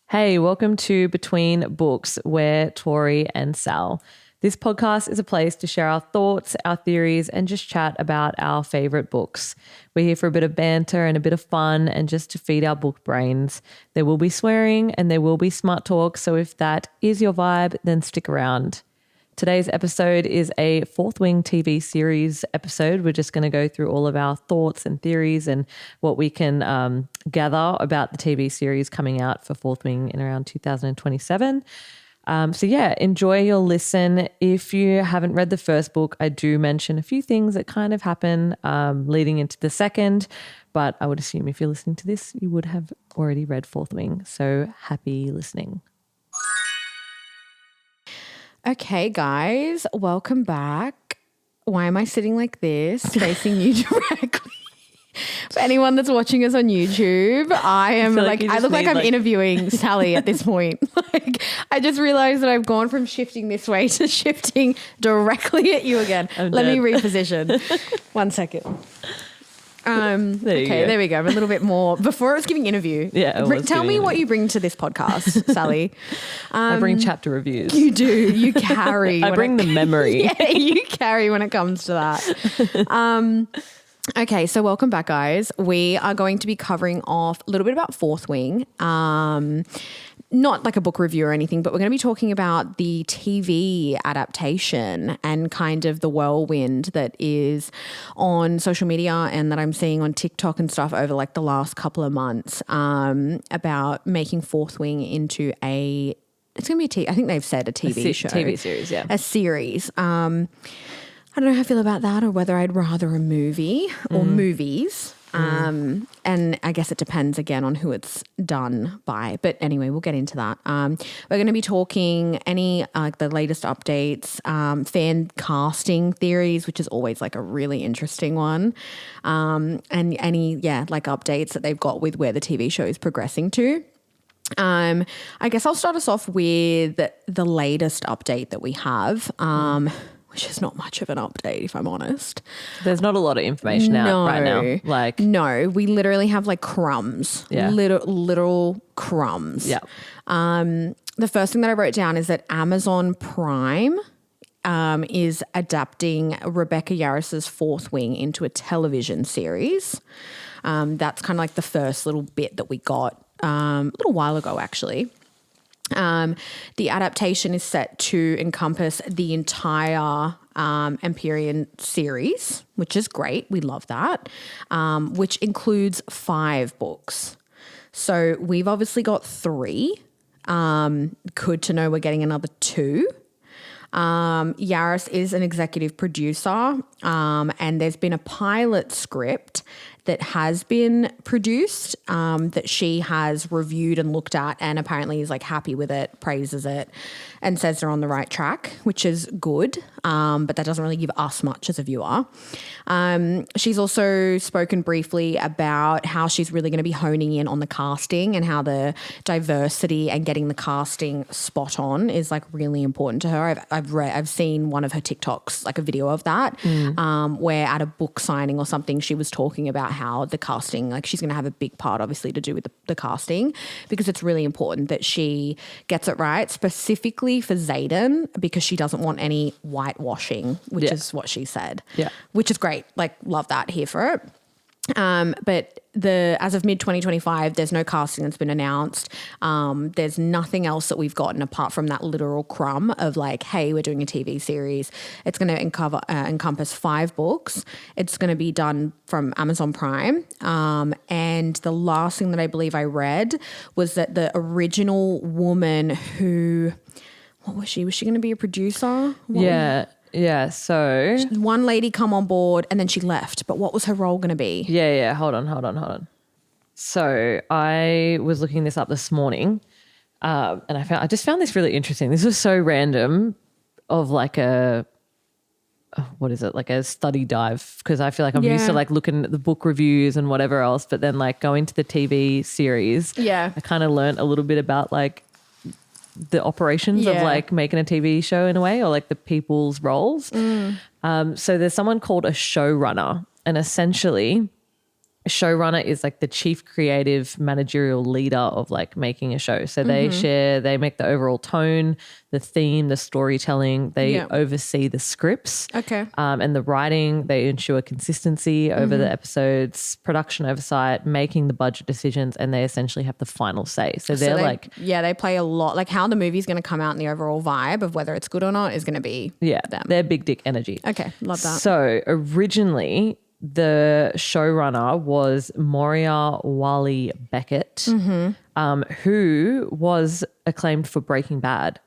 Hey, welcome to Between Books, where Tori and Sal. This podcast is a place to share our thoughts, our theories, and just chat about our favorite books. We're here for a bit of banter and a bit of fun and just to feed our book brains. There will be swearing and there will be smart talk, so if that is your vibe, then stick around. Today's episode is a Fourth Wing TV series episode. We're just going to go through all of our thoughts and theories and what we can gather about the TV series coming out for Fourth Wing in around 2027. Enjoy your listen. If you haven't read the first book, I do mention a few things that kind of happen leading into the second, but I would assume if you're listening to this, you would have already read Fourth Wing. So happy listening. Okay, guys, welcome back. Why am I sitting like this, facing you directly? For anyone that's watching us on YouTube, I look like I'm interviewing Sally at this point. I just realized that I've gone from shifting this way to shifting directly at you again. Let me reposition. 1 second. There we go. I'm a little bit more. Before I was giving interview. Yeah. Tell me what you bring to this podcast, Sally. I bring chapter reviews. You do. You carry. I bring the memory. Yeah, you carry when it comes to that. Okay, so welcome back, guys. We are going to be covering off a little bit about Fourth Wing. Not like a book review or anything, but we're going to be talking about the TV adaptation and kind of the whirlwind that is on social media and that I'm seeing on TikTok and stuff over like the last couple of months about making Fourth Wing into it's going to be I think they've said a TV show. TV series, yeah. A series. I don't know how I feel about that or whether I'd rather a movie or movies. And I guess it depends again on who it's done by. But anyway, we'll get into that. We're going to be talking the latest updates, fan casting theories, which is always like a really interesting one. And any updates that they've got with where the TV show is progressing to. I guess I'll start us off with the latest update that we have. Which is not much of an update, if I'm honest. There's not a lot of information out right now. No, we literally have like crumbs. Yeah. Literal crumbs. Yeah. The first thing that I wrote down is that Amazon Prime is adapting Rebecca Yarros's Fourth Wing into a television series. That's kind of like the first little bit that we got a little while ago, actually. The adaptation is set to encompass the entire Empyrean series, which is great. We love that, which includes 5 books. So we've obviously got 3. Good to know we're getting another 2. Yarros is an executive producer, and there's been a pilot script that has been produced that she has reviewed and looked at and apparently is like happy with it, praises it and says they're on the right track, which is good, but that doesn't really give us much as a viewer. She's also spoken briefly about how she's really going to be honing in on the casting and how the diversity and getting the casting spot on is like really important to her. I've seen one of her TikToks, like a video of that, where at a book signing or something she was talking about how the casting, like she's going to have a big part obviously to do with the casting because it's really important that she gets it right, specifically for Xaden, because she doesn't want any whitewashing, which is what she said, which is great. Like love that, here for it. But as of mid-2025, there's no casting that's been announced. There's nothing else that we've gotten apart from that literal crumb of like, hey, we're doing a TV series. It's going to encompass 5 books. It's going to be done from Amazon Prime. And the last thing that I believe I read was that the original woman who, what was she? Was she going to be a producer? Yeah, so one lady come on board and then she left, but what was her role going to be? Yeah, hold on. So I was looking this up this morning and I just found this really interesting. This was so random of like like a study dive, because I feel like I'm used to like looking at the book reviews and whatever else, but then like going to the TV series, I kind of learned a little bit about like the operations of like making a TV show in a way, or like the people's roles. So there's someone called a showrunner, and essentially showrunner is like the chief creative managerial leader of like making a show. So they make the overall tone, the theme, the storytelling. They oversee the scripts. Okay. And the writing. They ensure consistency over the episodes, production oversight, making the budget decisions, and they essentially have the final say. So they play a lot, like how the movie's going to come out and the overall vibe of whether it's good or not is going to be them. They're big dick energy. Okay, love that. So originally the showrunner was Moria Wally Beckett, who was acclaimed for Breaking Bad.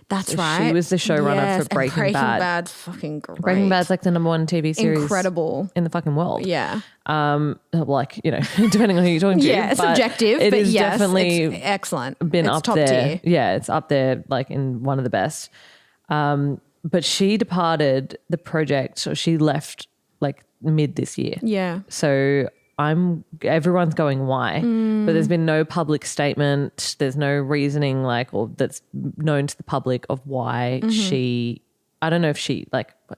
That's right. She was the showrunner for Breaking Bad. Breaking Bad's fucking great. Breaking Bad's like the #1 TV series. Incredible. In the fucking world. Yeah. Like, you know, depending on who you're talking to. Yeah, it's subjective, it but is yes, definitely it's excellent. Been it's up top there. tier. Yeah, it's up there like in one of the best. But she departed the project, or she left like mid this year. Yeah. So everyone's going why, but there's been no public statement. There's no reasoning or that's known to the public of why I don't know if she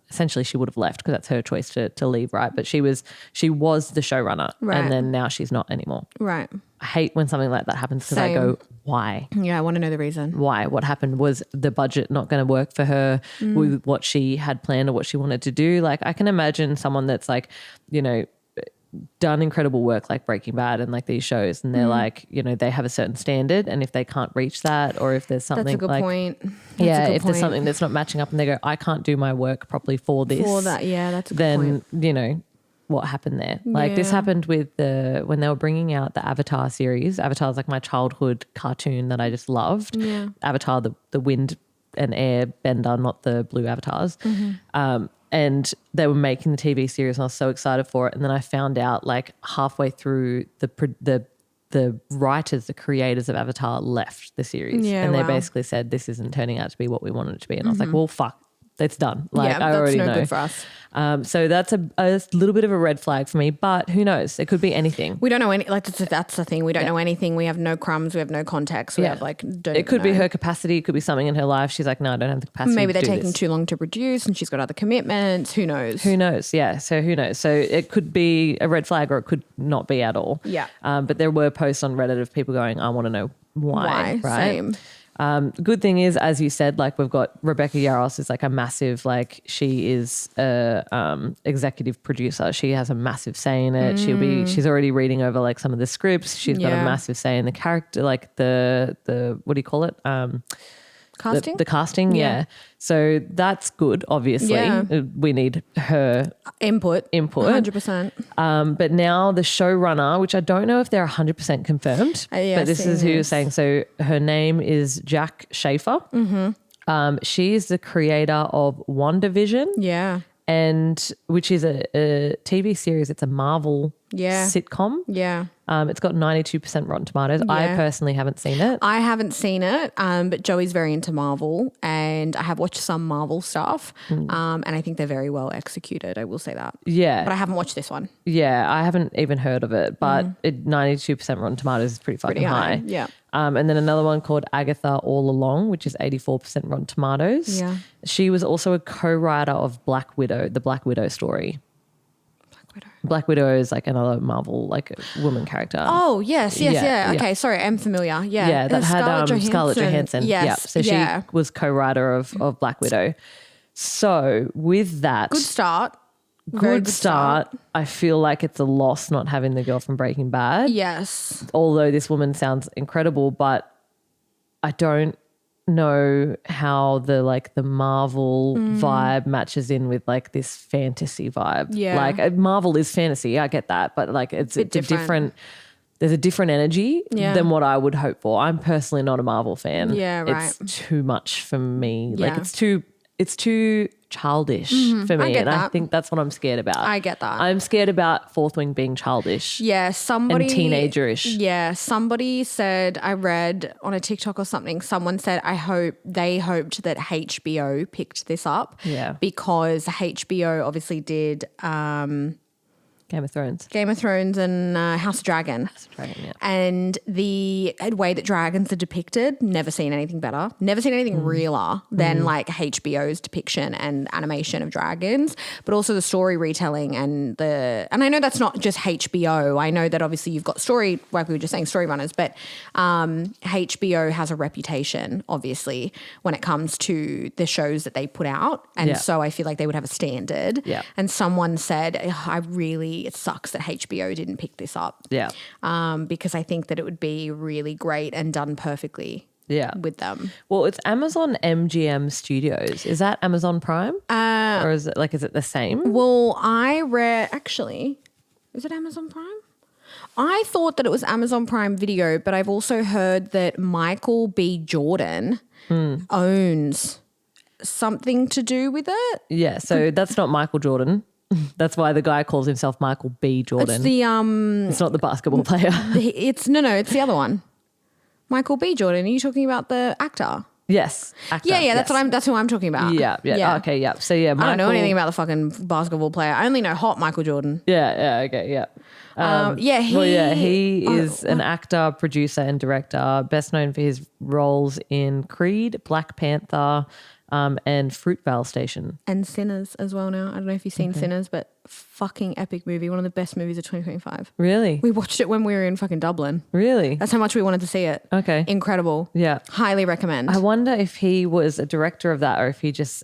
essentially she would have left because that's her choice to leave, right? But she was the showrunner, and then now she's not anymore. Right. I hate when something like that happens because I go, why? Yeah, I want to know the reason. Why? What happened? Was the budget not going to work for her with what she had planned or what she wanted to do? Like I can imagine someone that's like, you know, done incredible work like Breaking Bad and like these shows, and they're like, you know, they have a certain standard, and if they can't reach that, or if there's something that's a good point. There's something that's not matching up, and they go, I can't do my work properly for this. For that, yeah, that's a good point. Then you know what happened there. Like this happened with when they were bringing out the Avatar series. Avatar is like my childhood cartoon that I just loved. Yeah. Avatar, the wind and air bender, not the blue avatars. And they were making the TV series, and I was so excited for it. And then I found out like halfway through the writers, the creators of Avatar left the series, and they basically said this isn't turning out to be what we wanted it to be. And I was like, well, fuck. It's done. Like I already know. Good for us. So that's a little bit of a red flag for me, but who knows? It could be anything. We don't know any. Like that's the thing. We don't know anything. We have no crumbs. We have no context. We have it could be her capacity. It could be something in her life. She's like, no, I don't have the capacity. Maybe they're to do taking too long to produce, and she's got other commitments. Who knows? Who knows? Yeah. So who knows? So it could be a red flag, or it could not be at all. Yeah. But there were posts on Reddit of people going, I want to know why. Right. Same. Good thing is, as you said, like we've got Rebecca Yarros is like a massive, like she is a executive producer. She has a massive say in it. She's already reading over like some of the scripts. She's got a massive say in the character, like the what do you call it? Casting? The casting, yeah. So that's good, obviously. Yeah. We need her input. 100%. But now the showrunner, which I don't know if they're 100% confirmed, but this is who you're saying. So her name is Jack Schaefer. She is the creator of WandaVision. Yeah. And which is a TV series. It's a Marvel sitcom. Yeah. It's got 92% Rotten Tomatoes. Yeah. I personally haven't seen it. I haven't seen it, but Joey's very into Marvel, and I have watched some Marvel stuff, and I think they're very well executed. I will say that. Yeah. But I haven't watched this one. Yeah, I haven't even heard of it, but 92% Rotten Tomatoes is pretty fucking high. Yeah. And then another one called Agatha All Along, which is 84% Rotten Tomatoes. Yeah. She was also a co-writer of Black Widow, the Black Widow story. Black Widow is like another Marvel, like woman character. Oh, yes. Okay, sorry, I'm familiar. Yeah. Yeah, that had Scarlett Johansson. Yes. Yep. So she was co-writer of Black Widow. So with that. Good start. Good start. I feel like it's a loss not having the girl from Breaking Bad. Yes. Although this woman sounds incredible, but I don't know how the Marvel vibe matches in with like this fantasy vibe. Yeah. Like Marvel is fantasy, I get that, but like it's a different there's a different energy than what I would hope for. I'm personally not a Marvel fan. Yeah, right. It's too much for me. Yeah. Like it's too childish for me, and I think that's what I'm scared about. I get that. I'm scared about Fourth Wing being childish. Yeah, somebody and teenagerish. Yeah, somebody said, I read on a TikTok or something, someone said they hoped that HBO picked this up. Yeah. Because HBO obviously did Game Game of Thrones. Game of Thrones and House of Dragon. House of Dragon, yeah. And the way that dragons are depicted, never seen anything better. Never seen anything realer than like HBO's depiction and animation of dragons, but also the story retelling and I know that's not just HBO. I know that obviously you've got story, like we were just saying, story runners, but HBO has a reputation, obviously, when it comes to the shows that they put out. And so I feel like they would have a standard. Yeah. And someone said, it sucks that HBO didn't pick this up. Yeah. Because I think that it would be really great and done perfectly with them. Well, it's Amazon MGM Studios. Is that Amazon Prime? Or is it the same? Well, actually, is it Amazon Prime? I thought that it was Amazon Prime Video, but I've also heard that Michael B. Jordan owns something to do with it. Yeah, so that's not Michael Jordan. That's why the guy calls himself Michael B. Jordan. It's the It's not the basketball player. it's the other one. Michael B. Jordan. Are you talking about the actor? Yes. Actor, Yeah, yes. that's who I'm talking about. Yeah. Oh, okay, yeah. So yeah, Michael, I don't know anything about the fucking basketball player. I only know hot Michael Jordan. Yeah, okay, yeah. He is an actor, producer, and director, best known for his roles in Creed, Black Panther, and Fruitvale Station. And Sinners as well now. I don't know if you've seen Sinners, but fucking epic movie. One of the best movies of 2025. Really? We watched it when we were in fucking Dublin. Really? That's how much we wanted to see it. Okay. Incredible. Yeah. Highly recommend. I wonder if he was a director of that or if he just...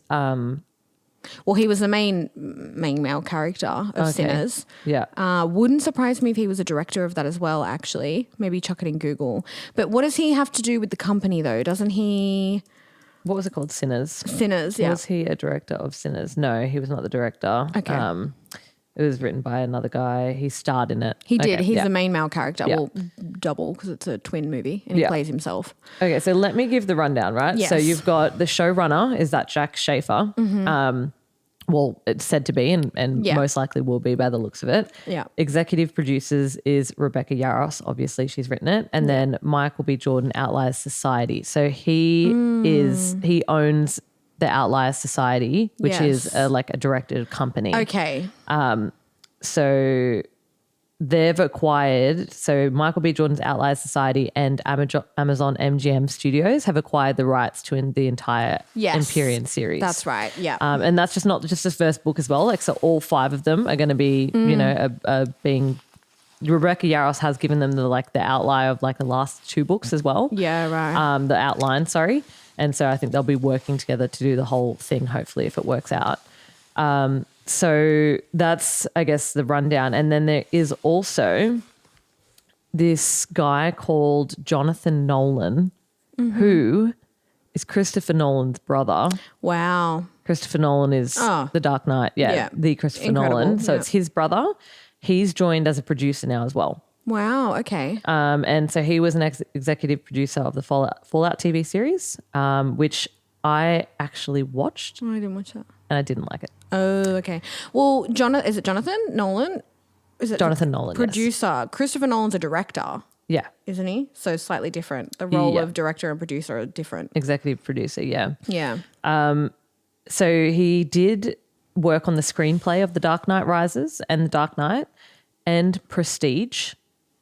Well, he was the main male character of Sinners. Yeah. Wouldn't surprise me if he was a director of that as well, actually. Maybe chuck it in Google. But what does he have to do with the company, though? Doesn't he... What was it called? Sinners. Sinners, yeah. Was he a director of Sinners? No, he was not the director. Okay. It was written by another guy. He starred in it. He did. He's the main male character. Yeah. Well, double because it's a twin movie and he plays himself. Okay, so let me give the rundown, right? Yes. So you've got the showrunner is that Jack Schaefer. Well, it's said to be and most likely will be by the looks of it. Yeah. Executive producers is Rebecca Yarros. Obviously, she's written it. And then Michael B. Jordan, Outliers Society. So he owns the Outliers Society, which is a directed company. Okay. So they've acquired, so Michael B. Jordan's Outliers Society and Amazon MGM Studios have acquired the rights to the entire Empyrean series. That's right. Yeah. And that's not just the first book as well. So all 5 of them are going to be, being. Rebecca Yarros has given them the outline of the last 2 books as well. Yeah, right. The outline, sorry. And so I think they'll be working together to do the whole thing, hopefully, if it works out. So that's, I guess, the rundown. And then there is also this guy called Jonathan Nolan, who is Christopher Nolan's brother. Wow. Christopher Nolan is The Dark Knight. Yeah. The Christopher Incredible. Nolan. So it's his brother. He's joined as a producer now as well. Wow. Okay. And so he was an executive producer of the Fallout TV series, which I actually watched. Oh, I didn't watch that. And I didn't like it. Oh, okay. Well, is it Jonathan Nolan? Is it Jonathan Nolan, producer? yes. Christopher Nolan's a director. Yeah. Isn't he? So slightly different. The role of director and producer are different. Executive producer, yeah. Yeah. So he did work on the screenplay of The Dark Knight Rises and The Dark Knight and Prestige.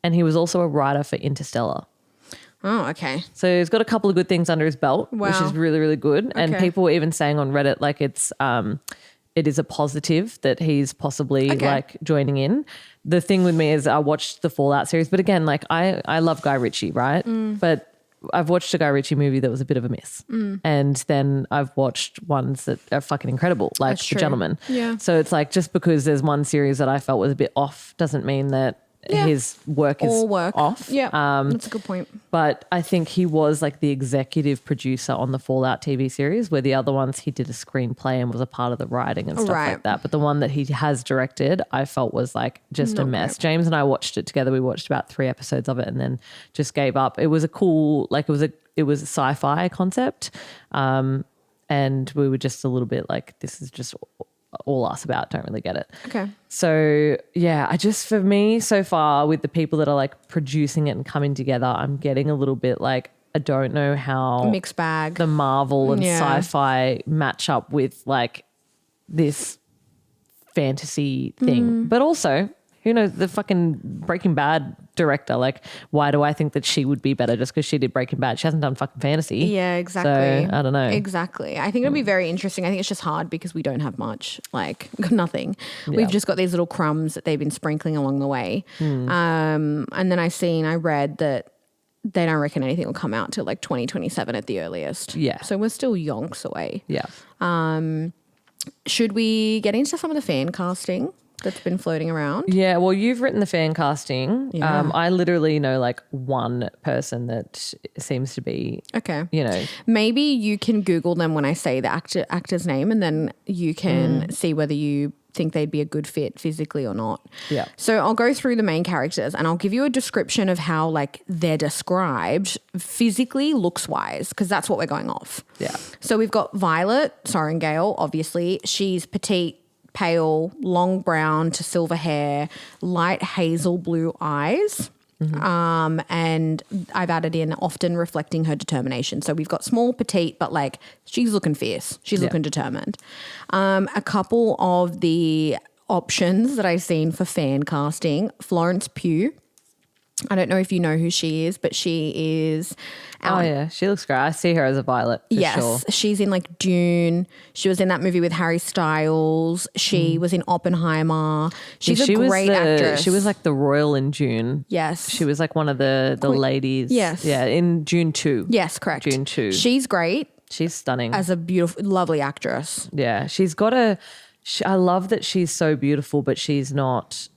And he was also a writer for Interstellar. Oh, okay. So he's got a couple of good things under his belt, which is really, really good. And people were even saying on Reddit, it is a positive that he's possibly joining in. The thing with me is I watched the Fallout series, but again, I love Guy Ritchie, right? But I've watched a Guy Ritchie movie that was a bit of a miss. And then I've watched ones that are fucking incredible, like The Gentleman. Yeah. So it's just because there's one series that I felt was a bit off doesn't mean that his work is off. Yeah, that's a good point. But I think he was the executive producer on the Fallout TV series, where the other ones he did a screenplay and was a part of the writing and stuff like that. But the one that he has directed, I felt was just a mess. Right. James and I watched it together. We watched about 3 episodes of it and then just gave up. It was a cool, it was a sci-fi concept. And we were just a little bit this is just all us about, don't really get it. Okay. So yeah, for me so far with the people that are producing it and coming together, I'm getting a little bit I don't know how mixed bag the Marvel and sci-fi match up with this fantasy thing. But also, who knows? The fucking Breaking Bad director. Like, why do I think that she would be better just because she did Breaking Bad? She hasn't done fucking fantasy. Yeah, exactly. So, I don't know. Exactly. I think it'll be very interesting. I think it's just hard because we don't have much, like nothing. We've just got these little crumbs that they've been sprinkling along the way. And then I read that they don't reckon anything will come out till like 2027 at the earliest. Yeah. So we're still yonks away. Yeah. Should we get into some of the fan casting that's been floating around? Yeah, well, you've written the fan casting. Yeah. I literally know like one person that seems to be, Okay. you know. Maybe you can Google them when I say the actor's name, and then you can see whether you think they'd be a good fit physically or not. Yeah. So I'll go through the main characters and I'll give you a description of how like they're described physically, looks wise, because that's what we're going off. Yeah. So we've got Violet Sorrengail, obviously. She's petite, pale, long brown to silver hair, light hazel blue eyes. And I've added in often reflecting her determination. So we've got small, petite, but like she's looking fierce. She's looking determined. A couple of the options that I've seen for fan casting, Florence Pugh. I don't know if you know who she is, but she is. Oh, yeah. She looks great. I see her as a Violet for sure. She's in like Dune. She was in that movie with Harry Styles. She was in Oppenheimer. She's a great actress. She was like the royal in June. Yes. She was like one of the ladies. Yes. Yeah, in June 2. Yes, correct. June 2. She's great She's stunning. as a beautiful, lovely actress. Yeah. She's got I love that she's so beautiful, but she's not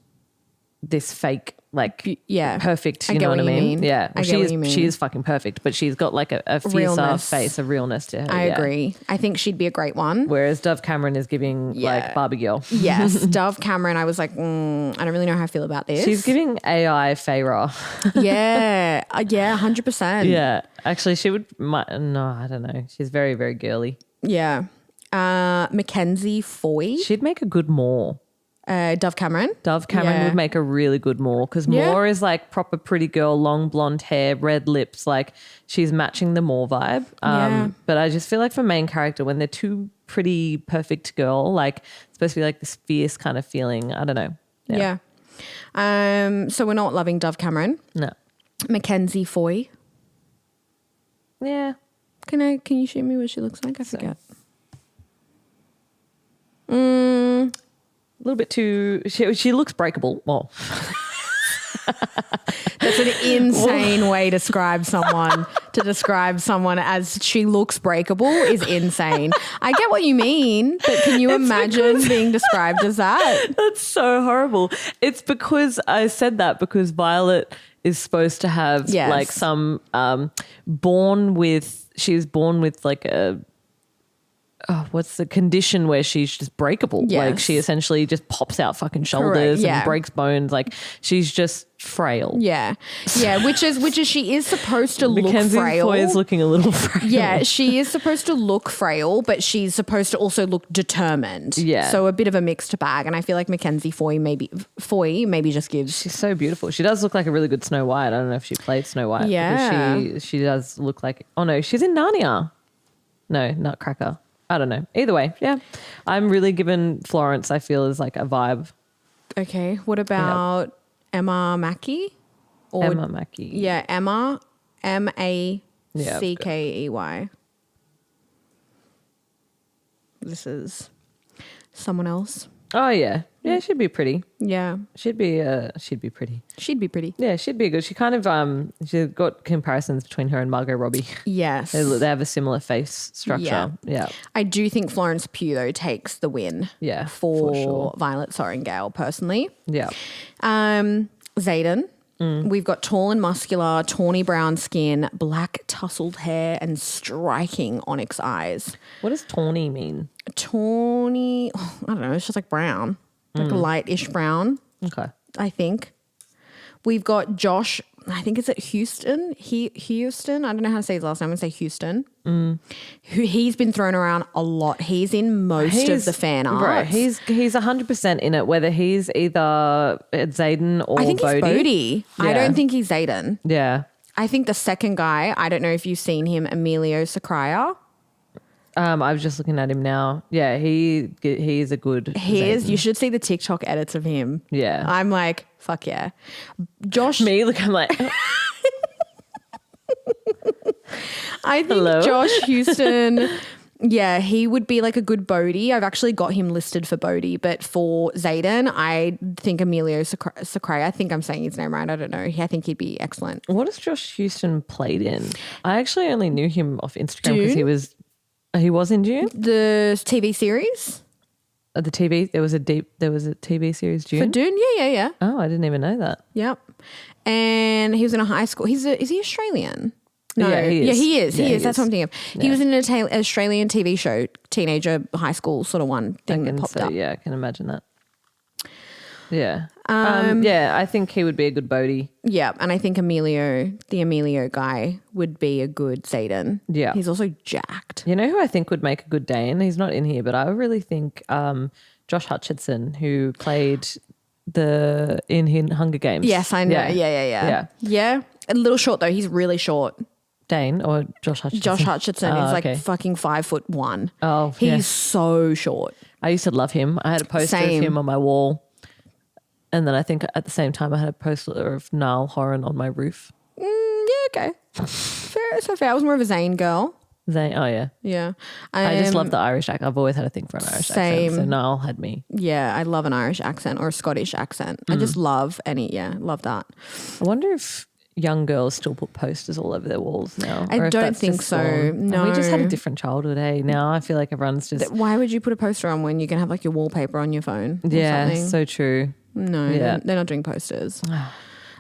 this fake, like perfect. I You get know what I what you mean? mean. Yeah. I get what you mean. She is fucking perfect, but she's got like a fiercer Realness. face, a realness to her. I agree. I think she'd be a great one. Whereas Dove Cameron is giving like Barbie girl. Yes. Dove Cameron, I was like, I don't really know how I feel about this. She's giving AI Feyre. Yeah. Yeah, 100%. Yeah. Actually, no, I don't know. She's very, very girly. Yeah. Mackenzie Foy. She'd make a good Moore. Dove Cameron. Dove Cameron would make a really good Moore because Moore is like proper pretty girl, long blonde hair, red lips. Like she's matching the Moore vibe. But I just feel like for main character, when they're too pretty, perfect girl, like it's supposed to be like this fierce kind of feeling. I don't know. Yeah. So we're not loving Dove Cameron. No. Mackenzie Foy. Yeah. Can you show me what she looks like? I forget. A little bit too. She looks breakable. Well, that's an insane way to describe someone. To describe someone as she looks breakable is insane. I get what you mean, but can you imagine being described as that? That's so horrible. It's because I said that because Violet is supposed to have like some she was born with like a. Oh, what's the condition where she's just breakable? Yes. Like she essentially just pops out fucking shoulders and breaks bones. Like she's just frail. Yeah. Yeah. Which is she is supposed to look Mackenzie frail. Foy is looking a little frail. Yeah, she is supposed to look frail, but she's supposed to also look determined. Yeah. So a bit of a mixed bag. And I feel like Mackenzie Foy maybe just gives. She's so beautiful. She does look like a really good Snow White. I don't know if she played Snow White. Yeah. Because she does look like, oh no, she's in Narnia. No, Nutcracker. I don't know. Either way, yeah. I'm really giving Florence, I feel, is like a vibe. Okay. What about Emma Mackey? Emma Mackey. Yeah, Emma. Mackey. This is someone else. Oh yeah. Yeah, she'd be pretty. Yeah. She'd be pretty. She'd be pretty. Yeah, she'd be good. She kind of she's got comparisons between her and Margot Robbie. Yes. They have a similar face structure. Yeah. I do think Florence Pugh though takes the win. Yeah. For sure. Violet Sorrengail personally. Yeah. Zayden. We've got tall and muscular, tawny brown skin, black tousled hair, and striking onyx eyes. What does tawny mean? Tawny, I don't know. It's just like brown, like lightish brown. Okay. I think. We've got Josh. I think it's at Houston. Houston. I don't know how to say his last name. I'm going to say Houston. He's been thrown around a lot. He's in most of the fan art. Right. He's 100% in it, whether he's either Zayden or I think Bodhi. he's Bodhi. Yeah. I don't think he's Zayden. Yeah. I think the second guy, I don't know if you've seen him, Emilio Sacraia. I was just looking at him now. Yeah, he is a good. He is. Zayden. You should see the TikTok edits of him. Yeah. I'm like, fuck yeah. Josh. Me, look, I'm like, I think Hello? Josh Houston, yeah, he would be like a good Bodhi. I've actually got him listed for Bodhi, but for Zayden, I think Emilio Sacre, I think I'm saying his name right. I don't know. I think he'd be excellent. what has Josh Houston played in? I actually only knew him off Instagram because he was in Dune. The TV series The TV, there was a TV series Dune. for Dune. Yeah. Oh, I didn't even know that. Yep. And he was in a high school. Is he Australian? No. Yeah, he is. Yeah, he is. Yeah, he he is. That's is. what I'm thinking of. He was in an Australian TV show, teenager high school sort of one thing that popped up. Yeah, I can imagine that. Yeah. Yeah, I think he would be a good Bodhi. Yeah, and I think the Emilio guy would be a good Zayden. Yeah. He's also jacked. You know who I think would make a good Dane? He's not in here, but I really think Josh Hutcherson, who played in Hunger Games. Yes, I know. Yeah. Yeah. A little short though. He's really short. Dane or Josh Hutcherson? Josh Hutcherson is like okay. fucking 5'1". Oh, he's yeah. so short. I used to love him. I had a poster Same. of him on my wall. And then I think at the same time I had a poster of Niall Horan on my roof. Yeah, okay. Fair. So fair. I was more of a Zane girl. Oh, yeah. Yeah. I just love the Irish accent. I've always had a thing for an Irish accent. So Niall had me. Yeah, I love an Irish accent or a Scottish accent. I just love love that. I wonder if young girls still put posters all over their walls now. I or if don't that's think just so. gone. No. We just had a different childhood, hey? Now I feel like everyone's just... Why would you put a poster on when you can have like your wallpaper on your phone? Or Yeah, something? so true. No, Yeah. they're not doing posters.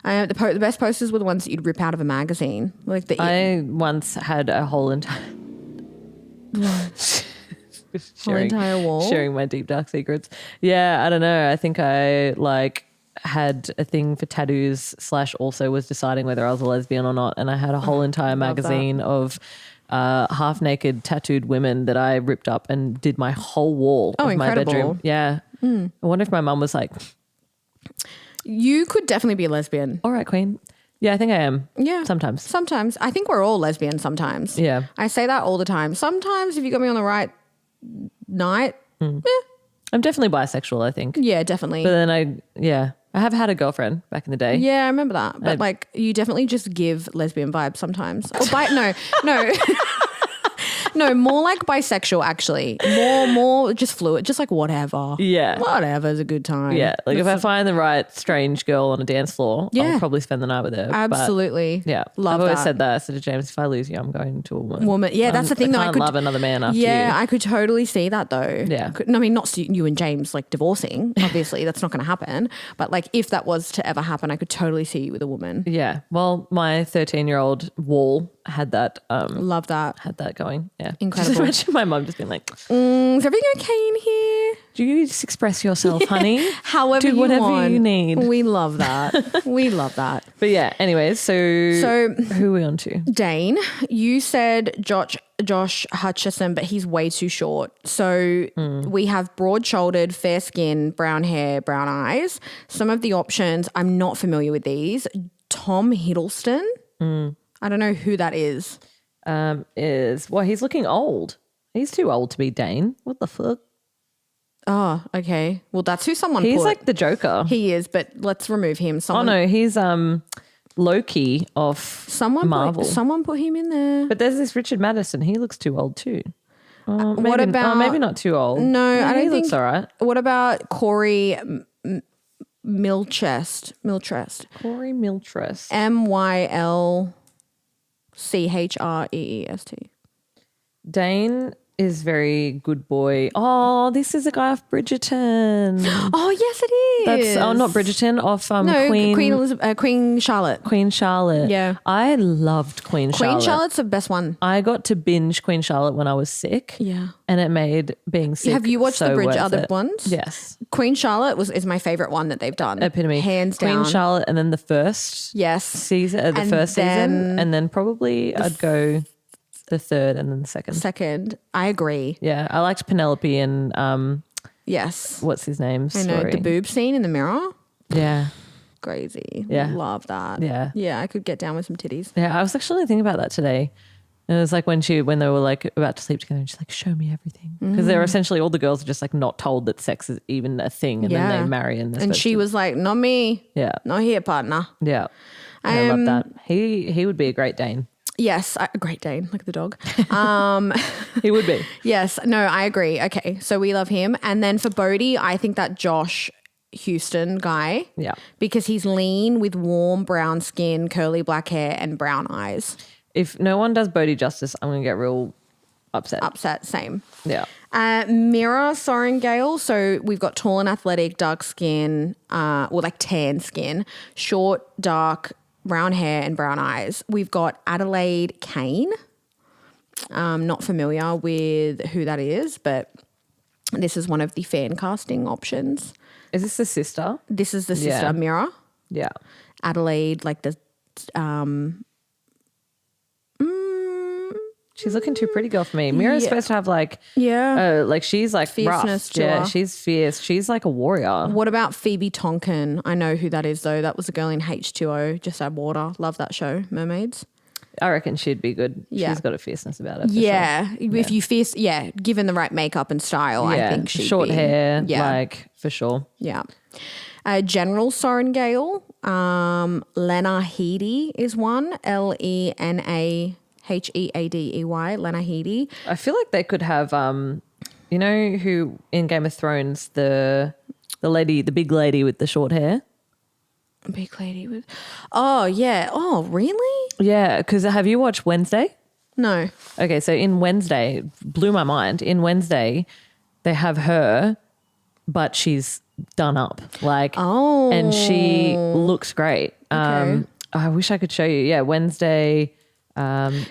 The best posters were the ones that you'd rip out of a magazine. Like I once had a whole entire... entire wall? Sharing my deep dark secrets. Yeah, I don't know. I think I had a thing for tattoos / also was deciding whether I was a lesbian or not. And I had a whole entire magazine of half naked tattooed women that I ripped up and did my whole wall of incredible. my bedroom. Yeah. I wonder if my mum was like, You could definitely be a lesbian. all right, queen. Yeah, I think I am. Yeah. Sometimes. Sometimes. I think we're all lesbian sometimes. Yeah. I say that all the time. Sometimes if you got me on the right night, I'm definitely bisexual, I think. yeah, definitely. But then I have had a girlfriend back in the day. Yeah, I remember that. But like, you definitely just give lesbian vibes sometimes. Or no. No, more like bisexual actually. More just fluid, just like whatever. Yeah. Whatever's a good time. Yeah. Like if I find the right strange girl on a dance floor, Yeah. I'll probably spend the night with her. But Absolutely. yeah. Love I've always that. said that. I said to James, if I lose you, I'm going to a woman. Yeah, that's the thing though. I can't love another man after Yeah, you. I could totally see that though. Yeah. I mean, not you and James like divorcing. Obviously, that's not going to happen. But like, if that was to ever happen, I could totally see you with a woman. Yeah. Well, my 13-year-old wall had that Love that. going. Yeah. Incredible. Just imagine my mum just being like, Is everything okay in here? do you just express yourself, honey? However Do you whatever want. you need. We love that. We love that. But yeah, anyways, so who are we on to? Dane, you said Josh Hutcherson, but he's way too short. So we have broad-shouldered, fair skin, brown hair, brown eyes. Some of the options, I'm not familiar with these. Tom Hiddleston. I don't know who that is. He's looking old. He's too old to be Dane. What the fuck? Oh, okay. Well, that's who someone He's put. like the Joker. He is, but let's remove him. Oh no, he's Loki of Marvel. Someone put him in there. But there's this Richard Madison. He looks too old too. Maybe, what about? maybe not too old. No, I don't he think. looks all right. What about Corey Milchest? Corey Miltress. Mylchreest. Dane is very good boy. Oh, this is a guy off Bridgerton. Oh yes, it is. That's not Bridgerton, off No, Queen Elizabeth, Queen Charlotte. Queen Charlotte. Yeah. I loved Queen Charlotte. Queen Charlotte's the best one. I got to binge Queen Charlotte when I was sick. Yeah. And it made being sick Have you watched so the worth other it. ones? Yes. Queen Charlotte is my favorite one that they've done. Epitome. Hands down. Queen Charlotte and then the first Yes. season, And first then season. And then probably I'd go the third and then the second. Second. I agree. Yeah. I liked Penelope and Yes. what's his name? I know. The boob scene in the mirror. Yeah. Crazy. Yeah. Love that. Yeah. Yeah, I could get down with some titties. Yeah. I was actually thinking about that today. And it was like when they were like about to sleep together and she's like, show me everything. Because they're essentially, all the girls are just like not told that sex is even a thing. And then they marry and she was like, not me. Yeah. Not here, partner. Yeah. I love that. He would be a Great Dane. Yes, a Great Dane, like the dog. He would be. Yes, no, I agree. Okay, so we love him. And then for Bodhi, I think that Josh Houston guy. Yeah. Because he's lean with warm brown skin, curly black hair and brown eyes. If no one does Bodhi justice, I'm going to get real upset. Upset, same. Yeah. Mira Sorengale. So we've got tall and athletic, dark skin, like tan skin, short, dark, brown hair and brown eyes. We've got Adelaide Kane. Not familiar with who that is, but this is one of the fan casting options. Is this the sister? This is the sister, Mira. Yeah. Adelaide, like the... She's looking too pretty girl for me. Mira's supposed to have like... Yeah. like she's like Fierceness rough. to Yeah, her. she's fierce. She's like a warrior. What about Phoebe Tonkin? I know who that is though. That was a girl in H2O, Just Add Water. Love that show, Mermaids. I reckon she'd be good. Yeah. She's got a fierceness about her. For Yeah. sure. If you fierce, given the right makeup and style, I think she'd short be. hair, Yeah. like for sure. Yeah. General Sorengale, Lena Headey is one. Lenaheadey. Lena Headey. I feel like they could have, you know, who in Game of Thrones, the lady, the big lady with the short hair. Big lady with. Oh yeah. Oh really? Yeah, because have you watched Wednesday? No. Okay, so in Wednesday, blew my mind. In Wednesday, they have her, but she's done up, like, and she looks great. Okay. I wish I could show you. Yeah, Wednesday.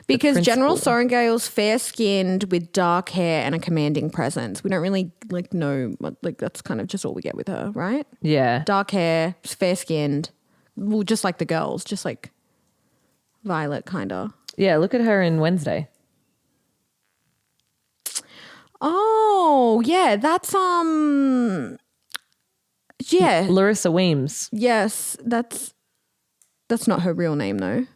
Because General Sorengale's fair-skinned with dark hair and a commanding presence. We don't really know, that's kind of just all we get with her, right? Yeah. Dark hair, fair-skinned, well, just like the girls, just like Violet, kind of. Yeah, look at her in Wednesday. Oh, yeah, that's yeah. Larissa Weems. Yes, that's not her real name though.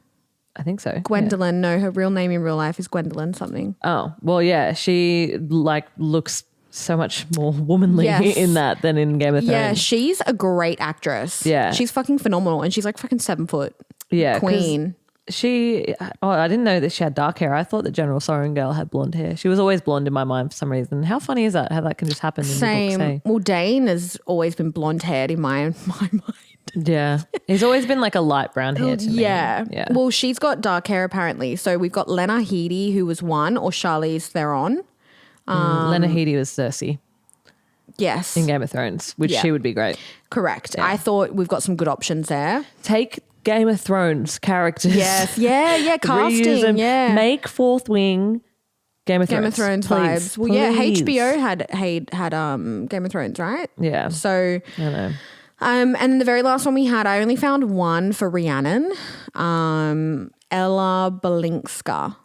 I think so. Gwendolyn, no, her real name in real life is Gwendolyn something. Oh, well, yeah, she like looks so much more womanly in that than in Game of Thrones. Yeah, she's a great actress. Yeah. She's fucking phenomenal and she's like fucking 7 foot. Yeah, queen. I didn't know that she had dark hair. I thought that General Sorengale had blonde hair. She was always blonde in my mind for some reason. How funny is that? How that can just happen in the books, hey? Well, Dane has always been blonde haired in my mind. Yeah. He's always been like a light brown hair to me. Yeah. Yeah. Well, she's got dark hair apparently. So we've got Lena Headey, who was one, or Charlize Theron. Lena Headey was Cersei Yes. in Game of Thrones, which she would be great. Correct. I thought we've got some good options there. Take Game of Thrones characters. Yes. Yeah. Reuse Casting. them. Yeah. Make Fourth Wing Game of Game Thrones. of Thrones Please, vibes. Well, yeah, please. HBO had Game of Thrones, right? Yeah. So, I know. and the very last one we had, I only found one for Rhiannon, Ella Balinska.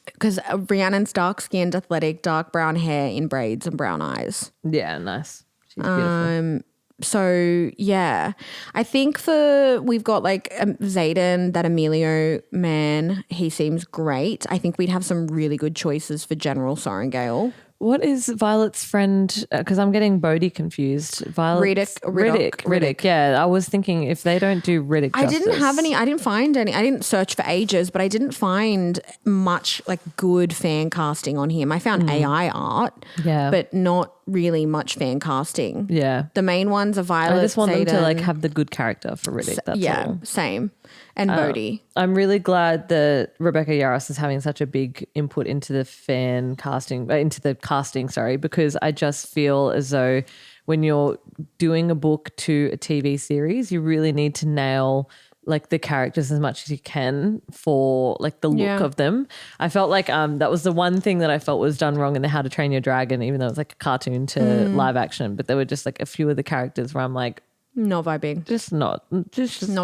Because Rhiannon's dark-skinned, athletic, dark brown hair in braids and brown eyes. Yeah, nice. She's beautiful. So yeah, I think we've got like Zayden, that Emilio man. He seems great. I think we'd have some really good choices for General Sorengale. What is Violet's friend? Because I'm getting Bodhi confused. Riddick. Yeah, I was thinking if they don't do Riddick justice. I didn't find any. I didn't search for ages, but I didn't find much like good fan casting on him. I found AI art, but not really much fan casting. Yeah. The main ones are Violet, I just want them to Zayden. like have the good character for Riddick. That's all. Same. And Bodhi. I'm really glad that Rebecca Yarros is having such a big input into the casting, because I just feel as though when you're doing a book to a TV series, you really need to nail like the characters as much as you can for like the look of them. I felt like that was the one thing that I felt was done wrong in the How to Train Your Dragon, even though it was like a cartoon to live action, but there were just like a few of the characters where I'm like, not vibing. just not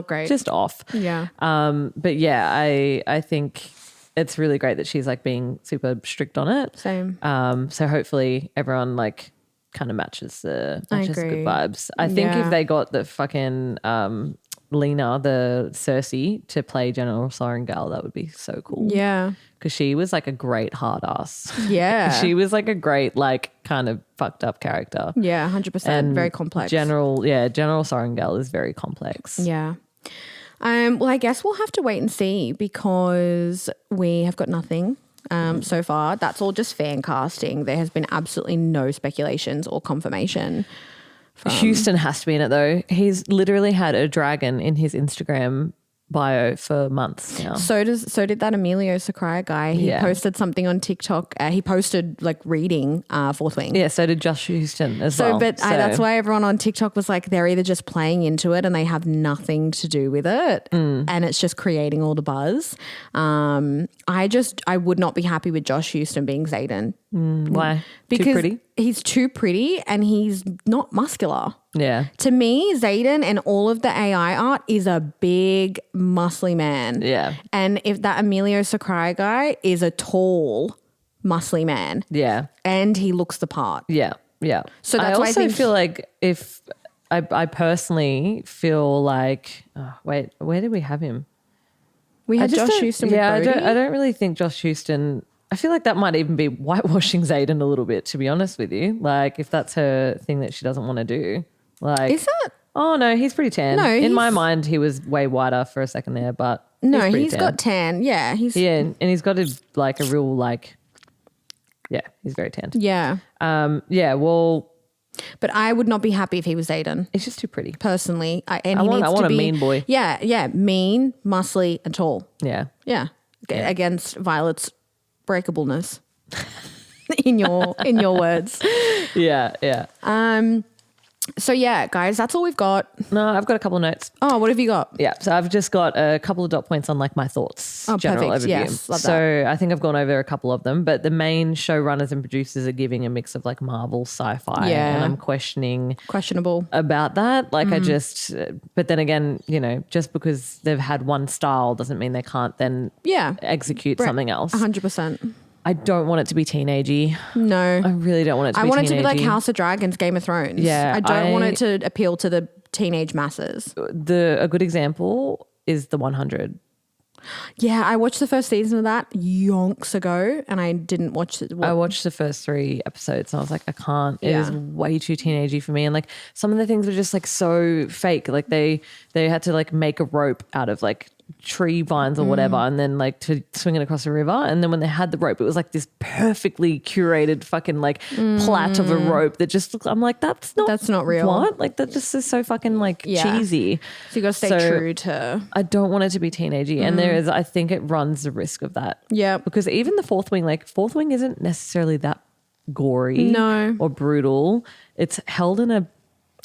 great. Just off. Yeah. But yeah, I think it's really great that she's like being super strict on it. Same. So hopefully everyone like kind of matches the good agree. vibes. I think if they got the fucking Lena, the Cersei, to play General Sorrengal. That would be so cool. Yeah. Because she was like a great hard ass. Yeah. She was like a great, like, kind of fucked up character. Yeah, 100%. Very complex. General Sorrengal is very complex. Yeah. Well, I guess we'll have to wait and see because we have got nothing so far. That's all just fan casting. There has been absolutely no speculations or confirmation. Houston has to be in it though. He's literally had a dragon in his Instagram bio for months now. So did that Emilio Sakaya guy. He posted something on TikTok. He posted like reading Fourth Wing. Yeah, so did Josh Houston as well. But that's why everyone on TikTok was like, they're either just playing into it and they have nothing to do with it, and it's just creating all the buzz. I would not be happy with Josh Houston being Xaden. Why? Because too pretty? He's too pretty and he's not muscular. Yeah. To me, Xaden and all of the AI art is a big, muscly man. Yeah. And if that Emilio Sakaya guy is a tall, muscly man. Yeah. And he looks the part. Yeah. Yeah. So that's why I also think feel like if I personally feel like, wait, where did we have him? We had Josh Houston with Bodhi. I don't really think Josh Houston. I feel like that might even be whitewashing Xaden a little bit, to be honest with you. Like if that's her thing that she doesn't want to do. Like, is that? Oh no, he's pretty tan. No, in my mind, he was way whiter for a second there, but no, he's tan. Got tan. Yeah, and he's got a real he's very tanned. Yeah. Well, but I would not be happy if he was Xaden. It's just too pretty. Personally. I want a mean boy. Yeah. Mean, muscly, and tall. Yeah. Yeah. Against Violet's breakableness. in your words. Yeah. So yeah, guys, that's all we've got. No, I've got a couple of notes. Oh, what have you got? Yeah, so I've just got a couple of dot points on like my thoughts. Oh, general perfect. overview. Yes, love that. So I think I've gone over a couple of them, but the main showrunners and producers are giving a mix of like Marvel, sci-fi, and I'm questionable about that. Like but then again, just because they've had one style doesn't mean they can't then execute something else. 100%. I don't want it to be teenagey. No. I really don't want it to be teenagey. I want it to be like House of Dragons, Game of Thrones. Yeah. I don't want it to appeal to the teenage masses. A good example is The 100. Yeah, I watched the first season of that yonks ago and I didn't watch it. I watched the first 3 episodes and I was like, I can't. It is way too teenagey for me. And like some of the things were just like so fake. Like they had to like make a rope out of like tree vines or whatever and then like to swing it across a river, and then when they had the rope it was like this perfectly curated fucking like plait of a rope that just I'm like that's not real. What? Like that just is so fucking like cheesy. So you got to stay true to. I don't want it to be teenagey and I think it runs the risk of that. Yeah. Because even the Fourth Wing isn't necessarily that gory or brutal. It's held in a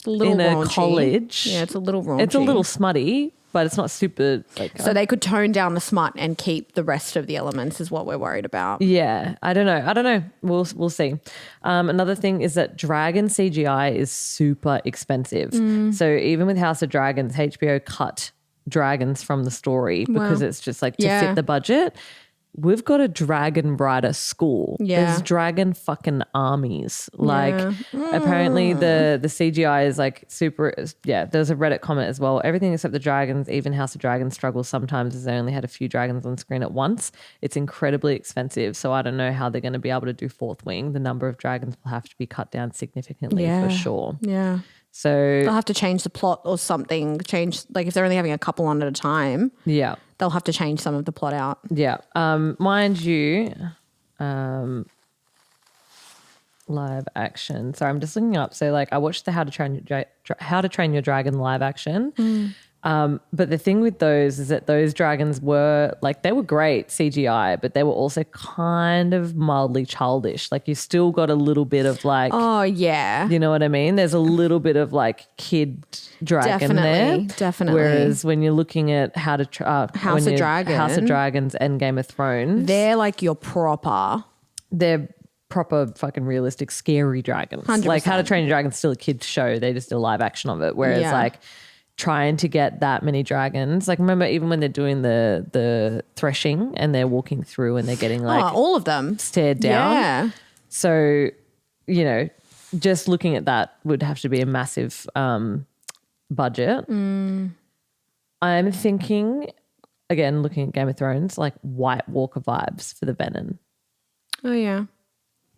college. Yeah, it's a little raunchy. It's a little smutty, but it's not super like. So they could tone down the smut and keep the rest of the elements is what we're worried about. Yeah, I don't know. We'll see. Another thing is that dragon CGI is super expensive. So even with House of Dragons, HBO cut dragons from the story because it's just like to fit the budget. We've got a dragon rider school. Yeah. There's dragon fucking armies. Like apparently the CGI is like super. Yeah, there's a Reddit comment as well. Everything except the dragons, even House of Dragons struggles sometimes as they only had a few dragons on screen at once. It's incredibly expensive. So I don't know how they're going to be able to do Fourth Wing. The number of dragons will have to be cut down significantly for sure. Yeah. So they'll have to change the plot or something. Change like if they're only having a couple on at a time. Yeah. They'll have to change some of the plot out. Yeah. Mind you, live action. Sorry, I'm just looking up. So like I watched the How to Train Your Dragon live action. But the thing with those is that those dragons were like, they were great CGI, but they were also kind of mildly childish. Like you still got a little bit of like, oh yeah, you know what I mean? There's a little bit of like kid dragon there. Definitely. Whereas when you're looking at House of Dragons and Game of Thrones, they're like your proper. They're proper fucking realistic, scary dragons. 100%. Like How to Train Your Dragon's still a kid's show. They just do a live action of it. Whereas like trying to get that many dragons, like remember even when they're doing the threshing and they're walking through and they're getting like all of them stared down. Yeah. So, just looking at that would have to be a massive budget. I'm thinking, again, looking at Game of Thrones, like White Walker vibes for the Venom. Oh, yeah.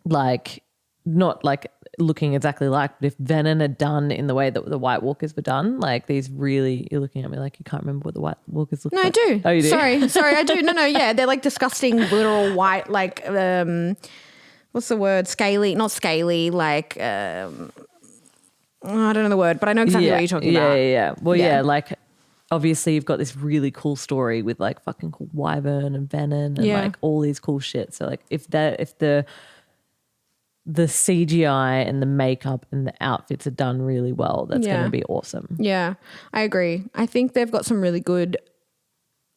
Like, not like looking exactly like, but if Venom are done in the way that the White Walkers were done, like these really, you're looking at me like you can't remember what the White Walkers look No, like. I do. Oh, you do? Sorry, I do. No, yeah. They're like disgusting, literal white, like, what's the word? Scaly, not scaly, like, I don't know the word, but I know exactly what you're talking about. Yeah. Well, Yeah. like obviously you've got this really cool story with like fucking cool Wyvern and Venom and like all these cool shit. So like if the CGI and the makeup and the outfits are done really well, that's going to be awesome. Yeah, I agree. I think they've got some really good,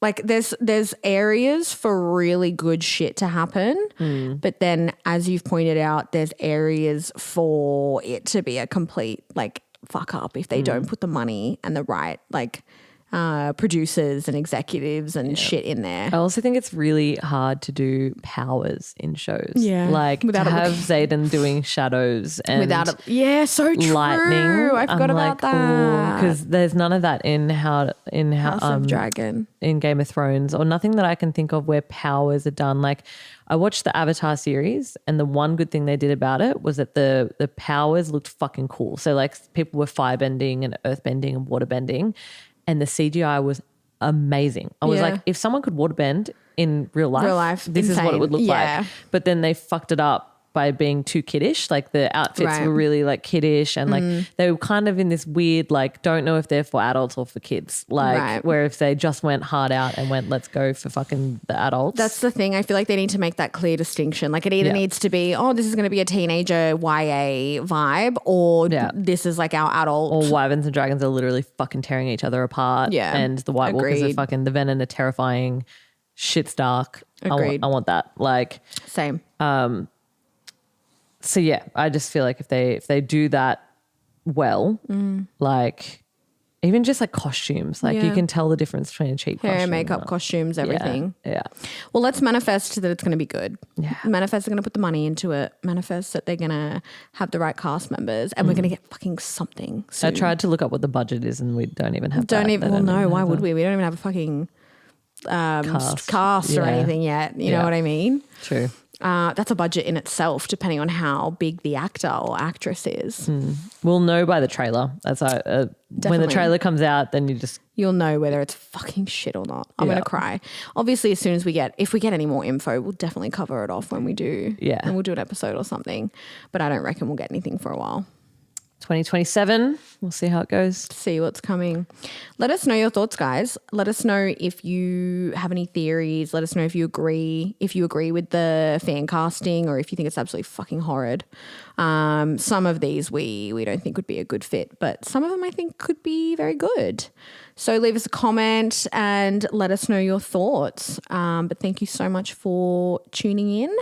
like there's areas for really good shit to happen. But then as you've pointed out, there's areas for it to be a complete like fuck up if they don't put the money and the right like producers and executives and shit in there. I also think it's really hard to do powers in shows. Yeah. Like Without to it have Zayden doing shadows and Without it, yeah, so true. lightning. I forgot about that. Because there's none of that in House of Dragon. in Game of Thrones, or nothing that I can think of where powers are done. Like I watched the Avatar series, and the one good thing they did about it was that the powers looked fucking cool. So like people were firebending and earthbending and waterbending, and the CGI was amazing. I was like, if someone could waterbend in real life, this is what it would look like. But then they fucked it up by being too kiddish. Like the outfits were really like kiddish, and like they were kind of in this weird like don't know if they're for adults or for kids. Like where if they just went hard out and went let's go for fucking the adults. That's the thing. I feel like they need to make that clear distinction. Like it either needs to be this is going to be a teenager YA vibe, or this is like our adult. Or Wyverns and Dragons are literally fucking tearing each other apart. Yeah, and the White Walkers are fucking, the Venom are terrifying. Shit's dark. I want that. Like same. So yeah, I just feel like if they do that well, like even just like costumes, like you can tell the difference between a cheap hair, costume makeup, costumes, everything. Yeah. Well, let's manifest that it's going to be good. Yeah. Manifest they're going to put the money into it. Manifest that they're going to have the right cast members, and we're going to get fucking something soon. I tried to look up what the budget is, and we don't even have. Well, no. Why would we? We don't even have a fucking cast or anything yet. You know what I mean? True. That's a budget in itself, depending on how big the actor or actress is. We'll know by the trailer. That's when the trailer comes out, then you'll know whether it's fucking shit or not. I'm gonna cry. Obviously, as soon as if we get any more info, we'll definitely cover it off when we do. Yeah, and we'll do an episode or something. But I don't reckon we'll get anything for a while. 2027. We'll see how it goes. See what's coming. Let us know your thoughts, guys. Let us know if you have any theories. Let us know if you agree with the fan casting, or if you think it's absolutely fucking horrid. Some of these we don't think would be a good fit, but some of them I think could be very good. So leave us a comment and let us know your thoughts. But thank you so much for tuning in,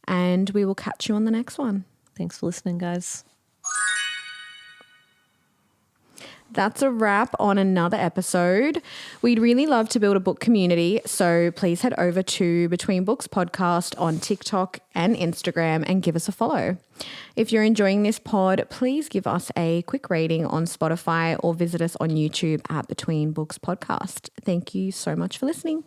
and we will catch you on the next one. Thanks for listening, guys. That's a wrap on another episode. We'd really love to build a book community, so please head over to Between Books Podcast on TikTok and Instagram and give us a follow. If you're enjoying this pod, please give us a quick rating on Spotify or visit us on YouTube at Between Books Podcast. Thank you so much for listening.